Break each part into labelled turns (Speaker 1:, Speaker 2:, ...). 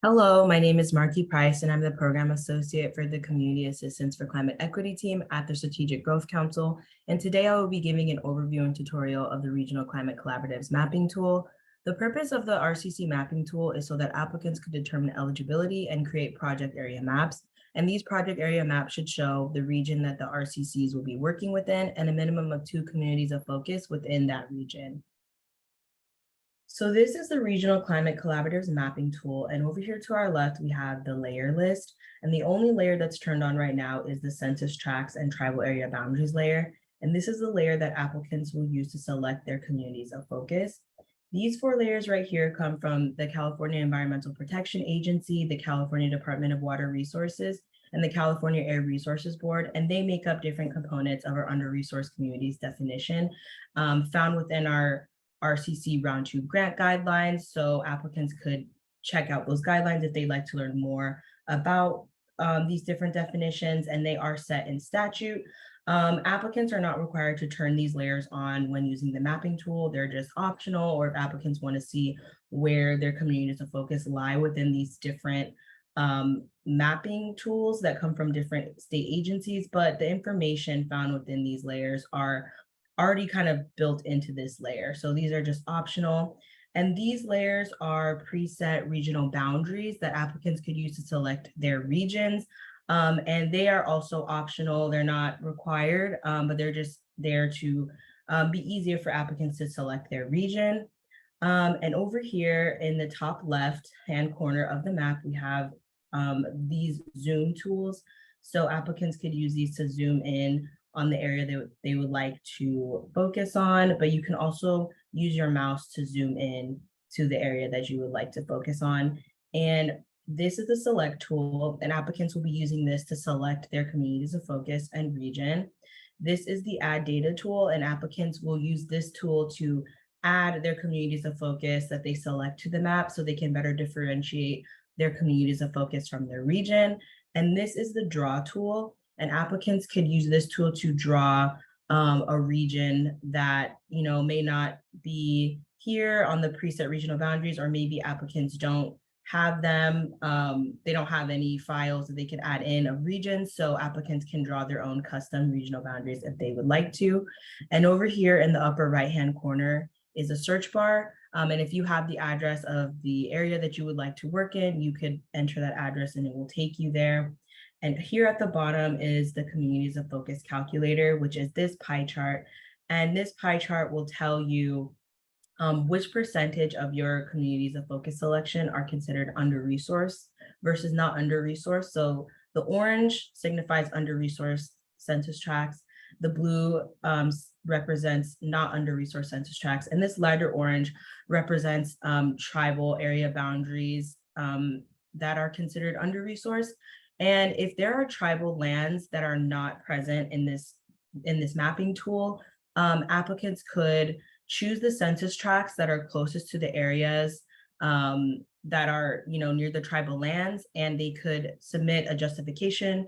Speaker 1: Hello, my name is Marky Price, and I'm the Program Associate for the Community Assistance for Climate Equity team at the Strategic Growth Council. And today I will be giving an overview and tutorial of the Regional Climate Collaboratives mapping tool. The purpose of the RCC mapping tool is so that applicants could determine eligibility and create project area maps. And these project area maps should show the region that the RCCs will be working within and a minimum of 2 communities of focus within that region. So this is the Regional Climate Collaboratives mapping tool. And over here to our left, we have the layer list. And the only layer that's turned on right now is the census tracts and tribal area boundaries layer. And this is the layer that applicants will use to select their communities of focus. These 4 layers right here come from the California Environmental Protection Agency, the California Department of Water Resources, and the California Air Resources Board, and they make up different components of our under-resourced communities definition found within our RCC Round 2 grant guidelines. So applicants could check out those guidelines if they'd like to learn more about these different definitions, and they are set in statute. Applicants are not required to turn these layers on when using the mapping tool. They're just optional, or if applicants want to see where their communities of focus lie within these different mapping tools that come from different state agencies, but the information found within these layers are already kind of built into this layer. So these are just optional. And these layers are preset regional boundaries that applicants could use to select their regions. And they are also optional. They're not required, but they're just there to be easier for applicants to select their region. And over here in the top left hand corner of the map, we have these zoom tools. So applicants could use these to zoom in on the area that they would like to focus on, but you can also use your mouse to zoom in to the area that you would like to focus on. And this is the select tool, and applicants will be using this to select their communities of focus and region. This is the add data tool, and applicants will use this tool to add their communities of focus that they select to the map so they can better differentiate their communities of focus from their region. And this is the draw tool. And applicants could use this tool to draw a region that may not be here on the preset regional boundaries, or maybe applicants don't have them. They don't have any files that they could add in of regions, so applicants can draw their own custom regional boundaries if they would like to. And over here in the upper right-hand corner is a search bar. And if you have the address of the area that you would like to work in, you could enter that address and it will take you there. And here at the bottom is the communities of focus calculator, which is this pie chart. And this pie chart will tell you which percentage of your communities of focus selection are considered under-resourced versus not under-resourced. So the orange signifies under-resourced census tracts. The blue represents not under-resourced census tracts. And this lighter orange represents tribal area boundaries that are considered under-resourced. And if there are tribal lands that are not present in this mapping tool, applicants could choose the census tracts that are closest to the areas that are near the tribal lands, and they could submit a justification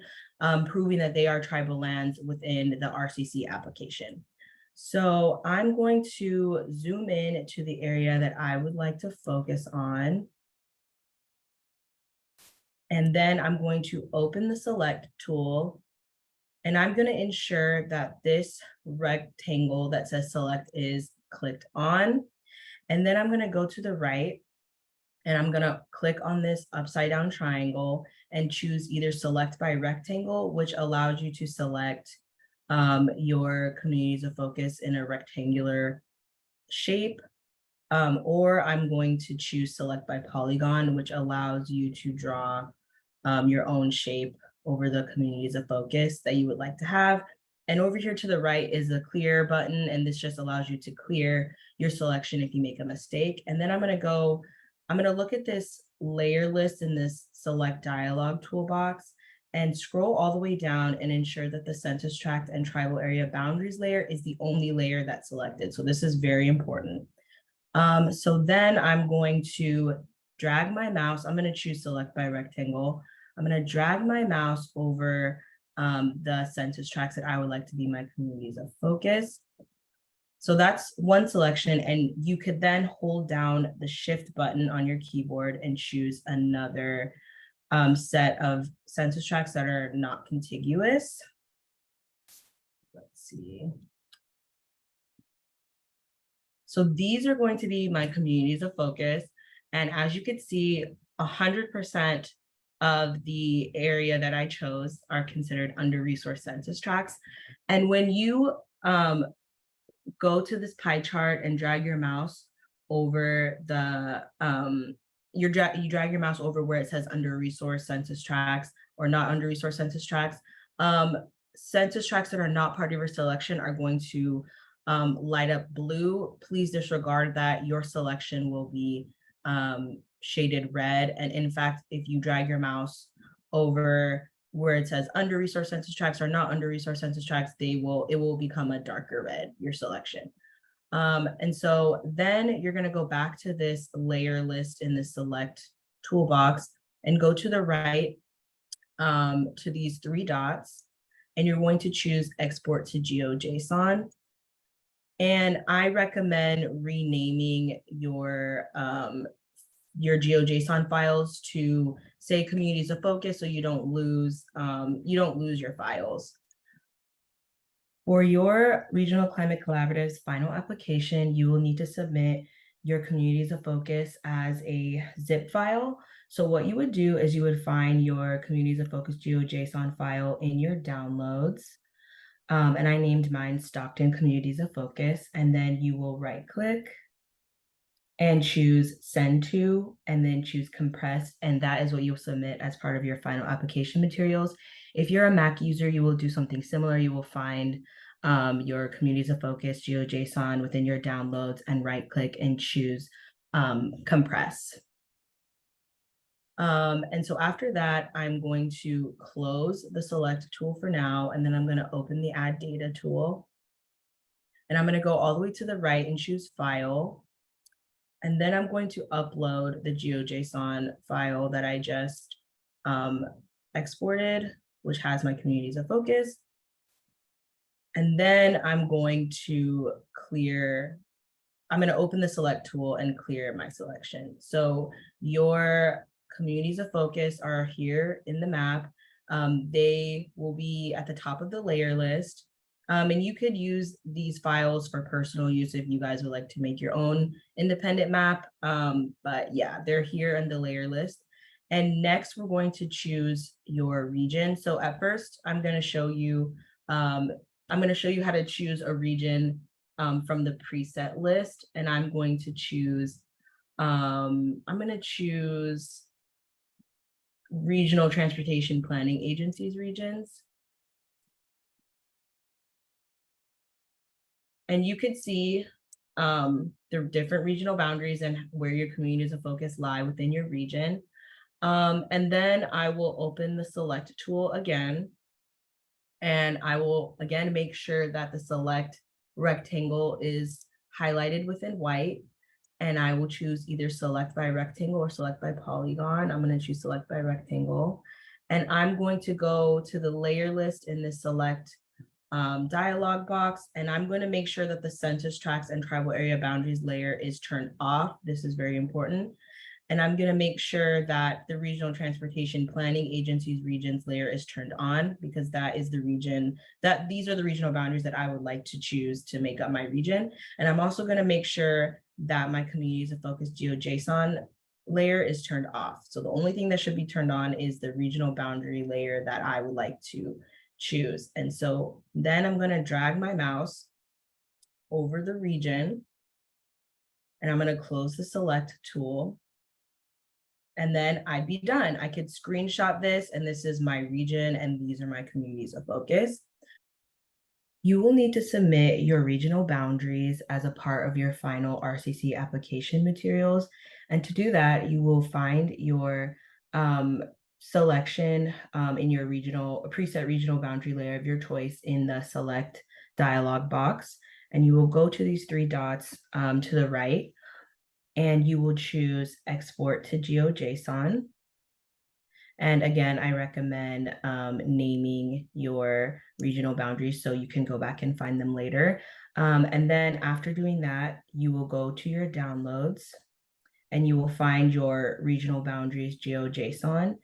Speaker 1: proving that they are tribal lands within the RCC application. So I'm going to zoom in to the area that I would like to focus on. And then I'm going to open the select tool, and I'm going to ensure that this rectangle that says select is clicked on. And then I'm going to go to the right, and I'm going to click on this upside down triangle and choose either select by rectangle, which allows you to select your communities of focus in a rectangular shape. Or I'm going to choose select by polygon, which allows you to draw your own shape over the communities of focus that you would like to have. And over here to the right is the clear button, and this just allows you to clear your selection if you make a mistake. And then I'm going to look at this layer list in this select dialog toolbox and scroll all the way down and ensure that the census tract and tribal area boundaries layer is the only layer that's selected. So this is very important. So then I'm going to drag my mouse. I'm going to choose select by rectangle. I'm going to drag my mouse over the census tracts that I would like to be my communities of focus. So that's one selection, and you could then hold down the shift button on your keyboard and choose another set of census tracts that are not contiguous. Let's see. So these are going to be my communities of focus. And as you can see, 100% of the area that I chose are considered under-resourced census tracts. And when you go to this pie chart and drag your mouse over the, you drag your mouse over where it says under-resourced census tracts or not under-resourced census tracts. Census tracts that are not part of your selection are going to light up blue. Please disregard that. Your selection will be shaded red. And in fact, if you drag your mouse over where it says under-resourced census tracts or not under-resourced census tracts, it will become a darker red, your selection. And so then you're going to go back to this layer list in the select toolbox and go to the right to these three dots, and you're going to choose export to GeoJSON. And I recommend renaming your GeoJSON files to say communities of focus so you don't lose your files. For your Regional Climate Collaborative's final application, you will need to submit your communities of focus as a zip file. So what you would do is you would find your communities of focus GeoJSON file in your downloads. And I named mine Stockton Communities of Focus. And then you will right click and choose send to, and then choose compressed. And that is what you'll submit as part of your final application materials. If you're a Mac user, you will do something similar. You will find your communities of focus GeoJSON within your downloads and right click and choose compress. And so after that, I'm going to close the select tool for now, and then I'm going to open the add data tool. And I'm going to go all the way to the right and choose file. And then I'm going to upload the GeoJSON file that I just exported, which has my communities of focus. And then I'm going to open the select tool and clear my selection. So your communities of focus are here in the map. They will be at the top of the layer list. And you could use these files for personal use if you guys would like to make your own independent map. But yeah, they're here in the layer list. And next, we're going to choose your region. So at first, I'm going to show you how to choose a region from the preset list. And I'm going to choose Regional Transportation Planning Agencies regions. And you could see the different regional boundaries and where your communities of focus lie within your region. And then I will open the select tool again. And I will again make sure that the select rectangle is highlighted within white. And I will choose either select by rectangle or select by polygon. I'm going to choose select by rectangle. And I'm going to go to the layer list in the select dialog box, and I'm going to make sure that the census tracts and tribal area boundaries layer is turned off. This is very important. And I'm going to make sure that the Regional Transportation Planning Agencies regions layer is turned on, because that is the region that these are the regional boundaries that I would like to choose to make up my region. And I'm also going to make sure that my communities of focus GeoJSON layer is turned off. So the only thing that should be turned on is the regional boundary layer that I would like to choose. And so then I'm going to drag my mouse over the region, and I'm going to close the select tool. And then I'd be done. I could screenshot this, and this is my region, and these are my communities of focus. You will need to submit your regional boundaries as a part of your final RCC application materials. And to do that, you will find your selection in your preset regional boundary layer of your choice in the select dialog box. And you will go to these three dots to the right, and you will choose export to GeoJSON. And again, I recommend naming your regional boundaries so you can go back and find them later. And then after doing that, you will go to your downloads and you will find your regional boundaries GeoJSON.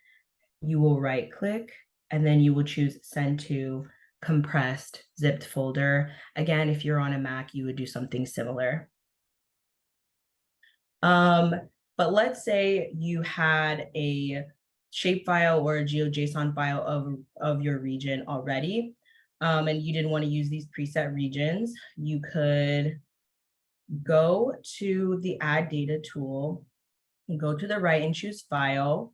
Speaker 1: You will right click and then you will choose send to compressed zipped folder. Again, if you're on a Mac, you would do something similar. But let's say you had a shapefile or a GeoJSON file of your region already, and you didn't want to use these preset regions. You could go to the Add Data tool, and go to the right and choose File.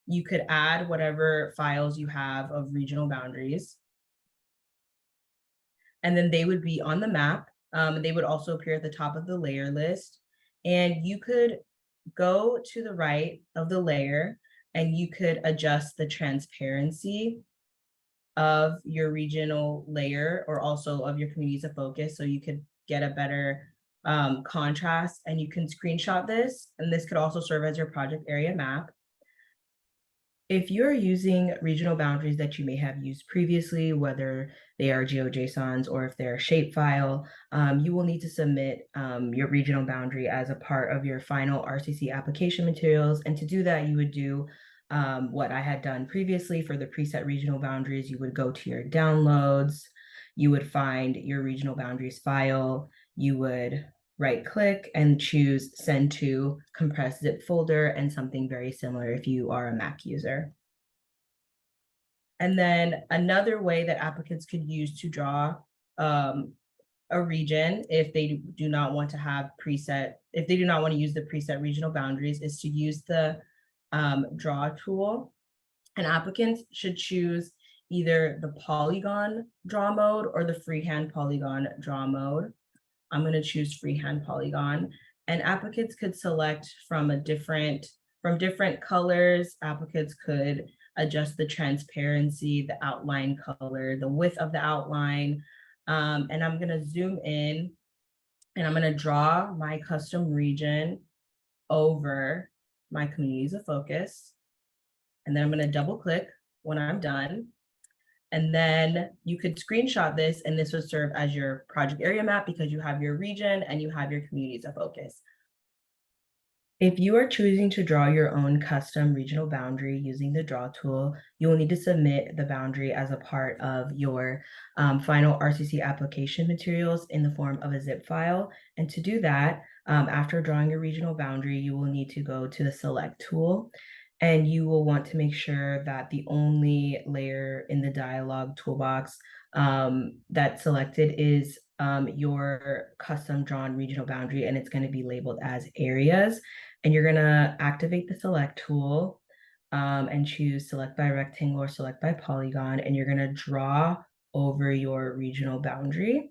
Speaker 1: You could add whatever files you have of regional boundaries. And then they would be on the map. They would also appear at the top of the layer list. And you could go to the right of the layer and you could adjust the transparency of your regional layer or also of your communities of focus. So you could get a better contrast, and you can screenshot this. And this could also serve as your project area map. If you're using regional boundaries that you may have used previously, whether they are GeoJSONs or if they're a shapefile, you will need to submit your regional boundary as a part of your final RCC application materials. And to do that, you would do what I had done previously for the preset regional boundaries. You would go to your downloads, you would find your regional boundaries file, you would right click and choose send to compressed zip folder, and something very similar if you are a Mac user. And then another way that applicants could use to draw a region, if they do not want to have preset, if they do not want to use the preset regional boundaries, is to use the draw tool. And applicants should choose either the polygon draw mode or the freehand polygon draw mode. I'm going to choose freehand polygon, and applicants could select from different colors. Applicants could adjust the transparency, the outline color, the width of the outline. And I'm going to zoom in and I'm going to draw my custom region over my communities of focus. And then I'm going to double click when I'm done. And then you could screenshot this, and this would serve as your project area map because you have your region and you have your communities of focus. If you are choosing to draw your own custom regional boundary using the draw tool, you will need to submit the boundary as a part of your final RCC application materials in the form of a zip file. And to do that, after drawing your regional boundary, you will need to go to the select tool. And you will want to make sure that the only layer in the dialog toolbox that's selected is your custom drawn regional boundary, and it's going to be labeled as areas. And you're going to activate the select tool and choose select by rectangle or select by polygon, and you're going to draw over your regional boundary.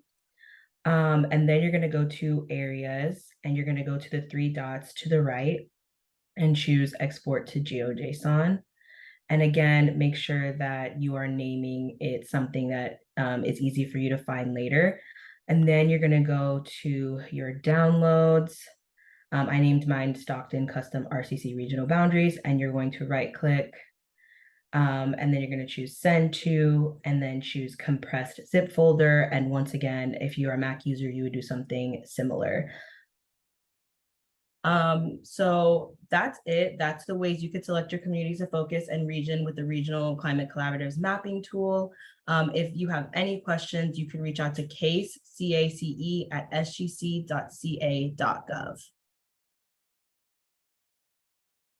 Speaker 1: And then you're going to go to areas, and you're going to go to the three dots to the right and choose export to GeoJSON. And again, make sure that you are naming it something that is easy for you to find later. And then you're going to go to your downloads. I named mine Stockton Custom RCC Regional Boundaries, and you're going to right click. And then you're going to choose send to, and then choose compressed zip folder. And once again, if you're a Mac user, you would do something similar. So that's it. That's the ways you could select your communities of focus and region with the Regional Climate Collaboratives mapping tool. If you have any questions, you can reach out to CACE, C-A-C-E, at sgc.ca.gov.